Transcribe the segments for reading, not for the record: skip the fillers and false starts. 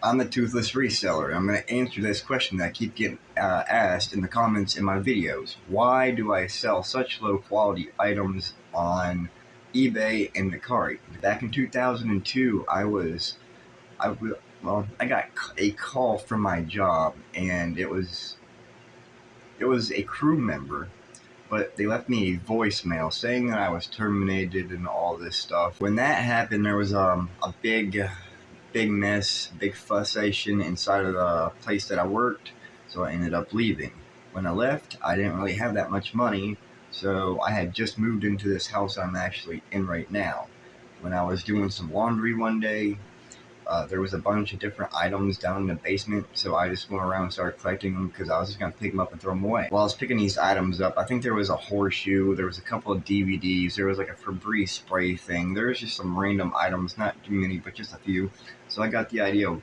I'm the toothless reseller. I'm going to answer this question that I keep getting asked in the comments in my videos. Why do I sell such low quality items on eBay and Mercari? Back in 2002, I got a call from my job, and it was a crew member, but they left me a voicemail saying that I was terminated and all this stuff. When that happened, there was a big mess, big fussation inside of the place that I worked, so I ended up leaving. When I left, I didn't really have that much money, so I had just moved into this house I'm actually in right now. When I was doing some laundry one day, there was a bunch of different items down in the basement, so I just went around and started collecting them because I was just going to pick them up and throw them away. While I was picking these items up, I think there was a horseshoe, there was a couple of DVDs, there was like a Febreze spray thing, there was just some random items, not too many, but just a few. So I got the idea of,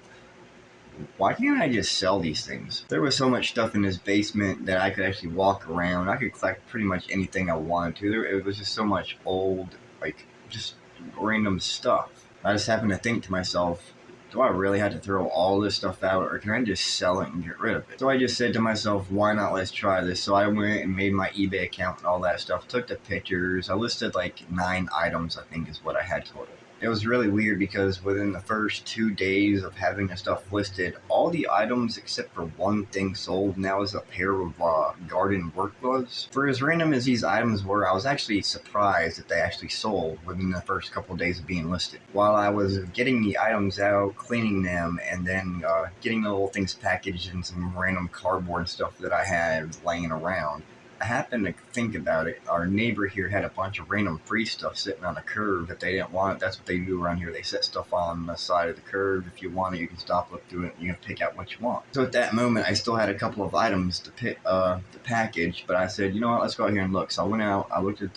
why can't I just sell these things? There was so much stuff in this basement that I could actually walk around. I could collect pretty much anything I wanted to. It was just so much old, like, just random stuff. I just happened to think to myself, do I really have to throw all this stuff out, or can I just sell it and get rid of it? So I just said to myself, why not, let's try this. So I went and made my eBay account and all that stuff, took the pictures. I listed like 9 items, I think is what I had total. It was really weird because within the first 2 days of having the stuff listed, all the items except for one thing sold, and that was a pair of garden work gloves. For as random as these items were, I was actually surprised that they actually sold within the first couple of days of being listed. While I was getting the items out, cleaning them, and then getting the little things packaged in some random cardboard stuff that I had laying around, I happened to think about it. Our neighbor here had a bunch of random free stuff sitting on the curb that they didn't want. That's what they do around here. They set stuff on the side of the curb. If you want it, you can stop, look through it, and you can pick out what you want. So at that moment, I still had a couple of items to package, but I said, you know what, let's go out here and look. So I went out, I looked at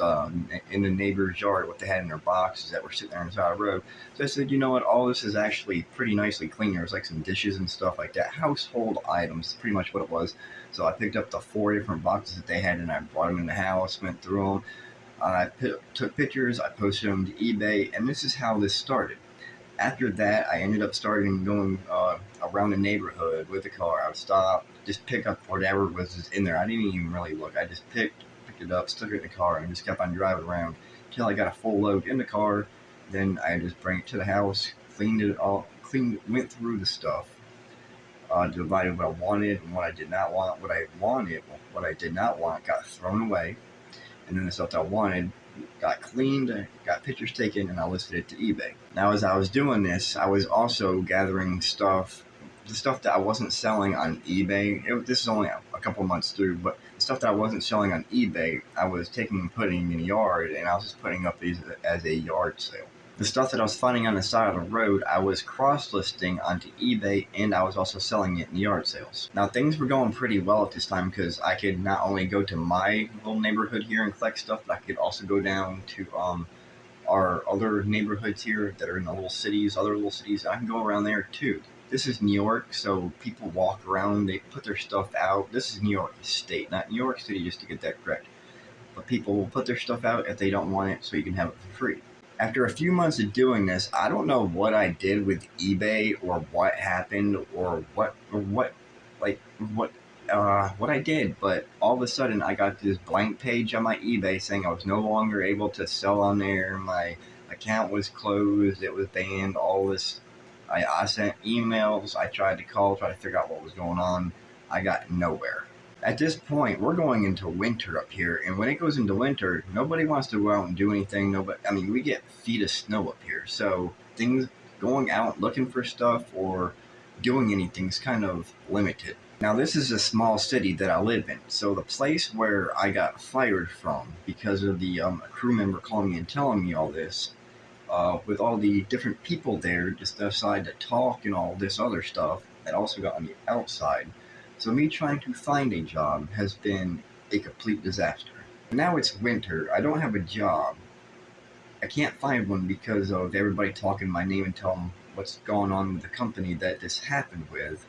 in the neighbor's yard what they had in their boxes that were sitting there on the side of the road. So I said, you know what, all this is actually pretty nicely clean. There was like some dishes and stuff like that. Household items, pretty much what it was. So I picked up the 4 different boxes that they had, and I brought them in the house, went through them. I took pictures, I posted them to eBay, and this is how this started. After that, I ended up going around the neighborhood with the car. I would stop, just pick up whatever was in there. I didn't even really look. I just picked it up, stuck it in the car, and just kept on driving around until I got a full load in the car. Then I just bring it to the house, went through the stuff. Divided what I wanted and what I did not want. What I did not want got thrown away, and then the stuff that I wanted got cleaned, got pictures taken, and I listed it to eBay. Now, as I was doing this, I was also gathering the stuff that I wasn't selling on eBay. This is only a couple months through, but the stuff that I wasn't selling on eBay, I was taking and putting in a yard, and I was just putting up these as a yard sale. The stuff that I was finding on the side of the road, I was cross-listing onto eBay, and I was also selling it in yard sales. Now, things were going pretty well at this time because I could not only go to my little neighborhood here and collect stuff, but I could also go down to our other neighborhoods here that are in the other little cities. I can go around there too. This is New York, so people walk around, they put their stuff out. This is New York State, not New York City, just to get that correct. But people will put their stuff out if they don't want it, so you can have it for free. After a few months of doing this, I don't know what I did with eBay or what happened or what I did, but all of a sudden I got this blank page on my eBay saying I was no longer able to sell on there. My account was closed. It was banned. All this. I sent emails. I tried to figure out what was going on. I got nowhere. At this point, we're going into winter up here, and when it goes into winter, nobody wants to go out and do anything. We get feet of snow up here, so things going out looking for stuff or doing anything is kind of limited. Now, this is a small city that I live in, so the place where I got fired from because of the crew member calling me and telling me all this, with all the different people there just decided to talk and all this other stuff that also got on the outside. So me trying to find a job has been a complete disaster. Now it's winter. I don't have a job. I can't find one because of everybody talking my name and telling what's going on with the company that this happened with.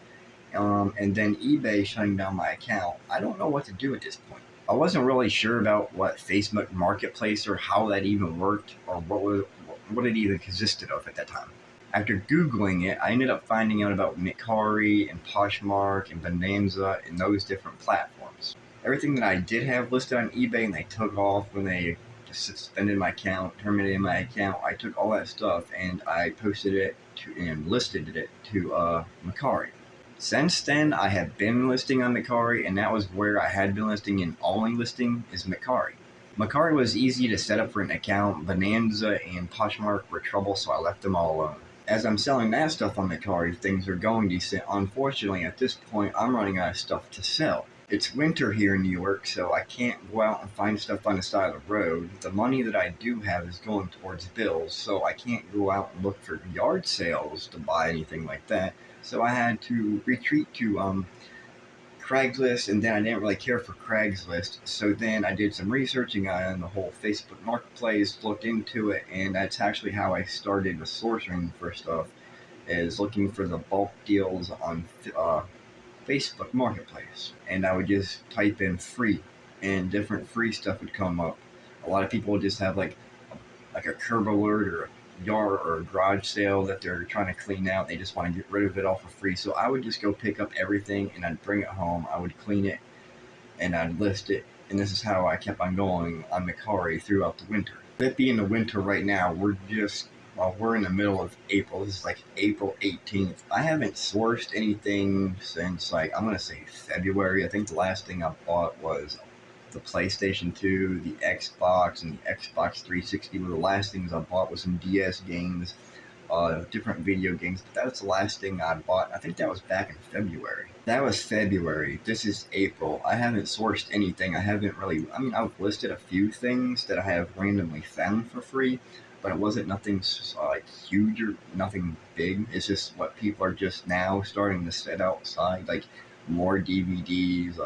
And then eBay shutting down my account. I don't know what to do at this point. I wasn't really sure about what Facebook Marketplace or how that even worked or what it even consisted of at that time. After Googling it, I ended up finding out about Mercari and Poshmark and Bonanza and those different platforms. Everything that I did have listed on eBay and they took off when they just suspended my account, terminated my account, I took all that stuff and I posted it to and listed it to Mercari. Since then, I have been listing on Mercari, and that was where I had been listing, and only listing is Mercari. Mercari was easy to set up for an account. Bonanza and Poshmark were trouble, so I left them all alone. As I'm selling that stuff on Mercari, things are going decent. Unfortunately, at this point, I'm running out of stuff to sell. It's winter here in New York, so I can't go out and find stuff on the side of the road. The money that I do have is going towards bills, so I can't go out and look for yard sales to buy anything like that. So I had to retreat to Craigslist, and then I didn't really care for Craigslist. So then I did some researching on the whole Facebook Marketplace, looked into it, and that's actually how I started the sourcing for stuff, is looking for the bulk deals on Facebook Marketplace. And I would just type in free, and different free stuff would come up. A lot of people just have like a curb alert or a yard or a garage sale that they're trying to clean out. They just want to get rid of it all for free. So I would just go pick up everything and I'd bring it home. I would clean it and I'd list it. And this is how I kept on going on Mercari throughout the winter. It being the winter right now, we're in the middle of April. This is like April 18th. I haven't sourced anything since I'm going to say February. I think the last thing I bought was the PlayStation 2, the Xbox, and the Xbox 360 were the last things I bought. Was some DS games, different video games. But that was the last thing I bought. I think that was back in February. That was February. This is April. I haven't sourced anything. I've listed a few things that I have randomly found for free, but it wasn't nothing huge or nothing big. It's just what people are just now starting to set outside, like more DVDs,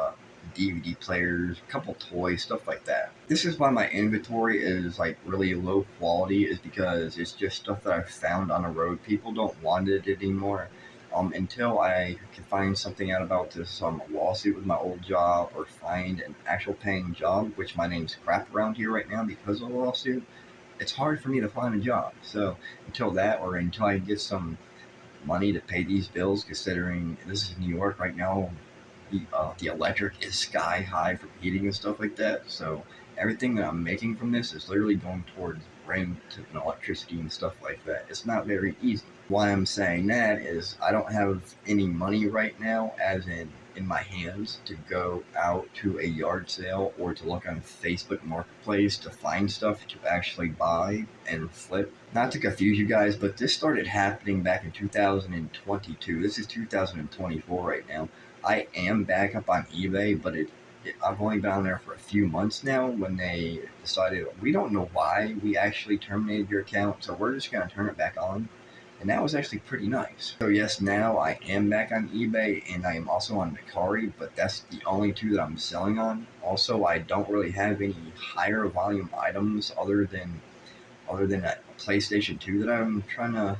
DVD players, a couple toys, stuff like that. This is why my inventory is really low quality, is because it's just stuff that I've found on the road. People don't want it anymore. Until I can find something out about this lawsuit with my old job, or find an actual paying job, which my name's crap around here right now because of the lawsuit, it's hard for me to find a job. So until that, or until I get some money to pay these bills, considering this is New York right now, the electric is sky high for heating and stuff like that. So everything that I'm making from this is literally going towards rent and electricity and stuff like that. It's not very easy. Why I'm saying that is I don't have any money right now, as in my hands, to go out to a yard sale or to look on Facebook Marketplace to find stuff to actually buy and flip. Not to confuse you guys, but this started happening back in 2022. This is 2024 right now. I am back up on eBay, but I've only been on there for a few months now, when they decided, we don't know why we actually terminated your account, so we're just going to turn it back on. And that was actually pretty nice. So yes, now I am back on eBay, and I am also on Mercari, but that's the only two that I'm selling on. Also, I don't really have any higher volume items other than that PlayStation 2 that I'm trying to.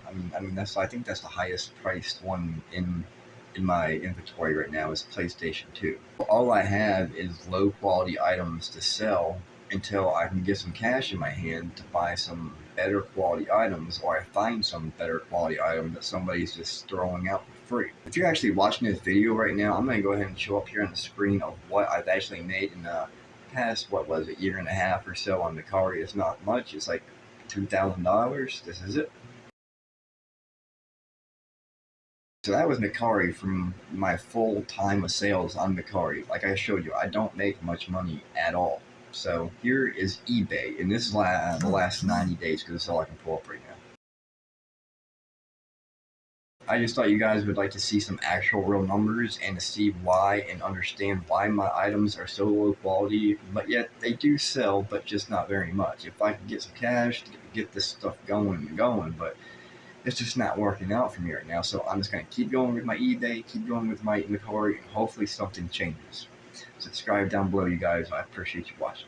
I think that's the highest priced one in my inventory right now, is PlayStation 2. All I have is low quality items to sell until I can get some cash in my hand to buy some better quality items, or I find some better quality item that somebody's just throwing out for free. If you're actually watching this video right now, I'm going to go ahead and show up here on the screen of what I've actually made in the past, a year and a half or so on Mercari. It's not much. It's like $2,000. This is it. So that was Mercari from my full time of sales on Mercari. Like I showed you, I don't make much money at all. So here is eBay, and this is the last 90 days, because it's all I can pull up right now. I just thought you guys would like to see some actual real numbers, and to see why and understand why my items are so low quality, but yet they do sell, but just not very much. If I can get some cash to get this stuff going, but it's just not working out for me right now. So I'm just going to keep going with my eBay, keep going with my Mercari, and hopefully something changes. Subscribe down below, you guys. I appreciate you watching.